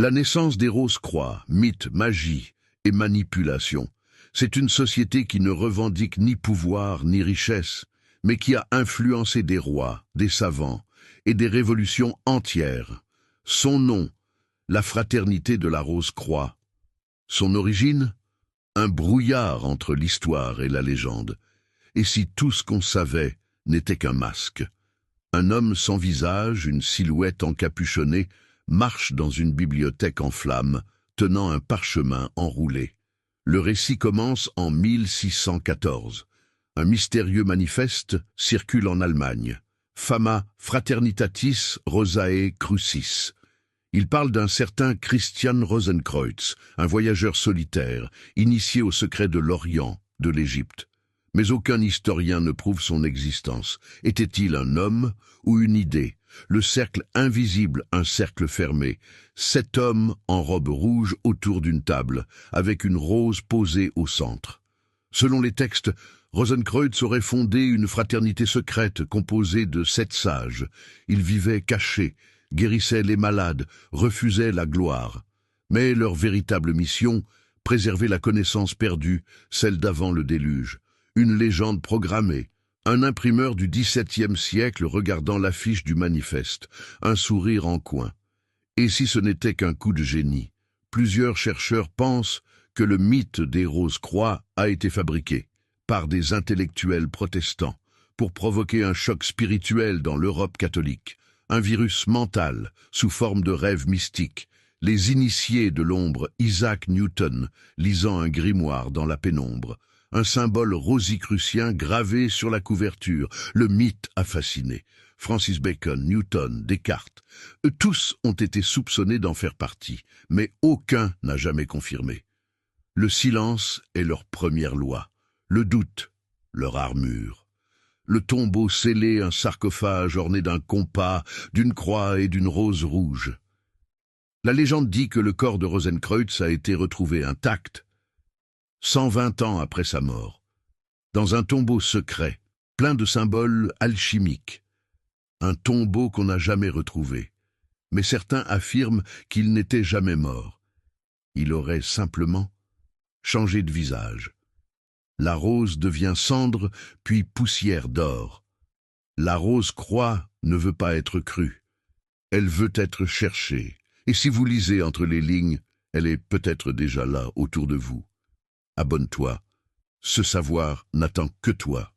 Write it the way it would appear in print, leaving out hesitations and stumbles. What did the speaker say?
La naissance des Rose-Croix, mythe, magie et manipulation. C'est une société qui ne revendique ni pouvoir ni richesse, mais qui a influencé des rois, des savants et des révolutions entières. Son nom, la fraternité de la Rose-Croix. Son origine, un brouillard entre l'histoire et la légende. Et si tout ce qu'on savait n'était qu'un masque? Un homme sans visage, une silhouette encapuchonnée, marche dans une bibliothèque en flammes, tenant un parchemin enroulé. Le récit commence en 1614. Un mystérieux manifeste circule en Allemagne. Fama Fraternitatis Rosae Crucis. Il parle d'un certain Christian Rosenkreuz, un voyageur solitaire, initié au secret de l'Orient, de l'Égypte. Mais aucun historien ne prouve son existence. Était-il un homme ou une idée? Le cercle invisible, un cercle fermé. 7 hommes en robe rouge autour d'une table, avec une rose posée au centre. Selon les textes, Rosenkreuz aurait fondé une fraternité secrète composée de 7 sages. Ils vivaient cachés, guérissaient les malades, refusaient la gloire. Mais leur véritable mission, préserver la connaissance perdue, celle d'avant le déluge. Une légende programmée. Un imprimeur du XVIIe siècle regardant l'affiche du manifeste, un sourire en coin. Et si ce n'était qu'un coup de génie? Plusieurs chercheurs pensent que le mythe des Rose-Croix a été fabriqué par des intellectuels protestants pour provoquer un choc spirituel dans l'Europe catholique, un virus mental sous forme de rêve mystique, les initiés de l'ombre Isaac Newton lisant un grimoire dans la pénombre, un symbole rosicrucien gravé sur la couverture. Le mythe a fasciné. Francis Bacon, Newton, Descartes, tous ont été soupçonnés d'en faire partie, mais aucun n'a jamais confirmé. Le silence est leur première loi, le doute, leur armure. Le tombeau scellé, un sarcophage orné d'un compas, d'une croix et d'une rose rouge. La légende dit que le corps de Rosenkreuz a été retrouvé intact, 120 ans après sa mort, dans un tombeau secret, plein de symboles alchimiques. Un tombeau qu'on n'a jamais retrouvé. Mais certains affirment qu'il n'était jamais mort. Il aurait simplement changé de visage. La rose devient cendre, puis poussière d'or. La Rose-Croix ne veut pas être crue. Elle veut être cherchée. Et si vous lisez entre les lignes, elle est peut-être déjà là, autour de vous. Abonne-toi. Ce savoir n'attend que toi.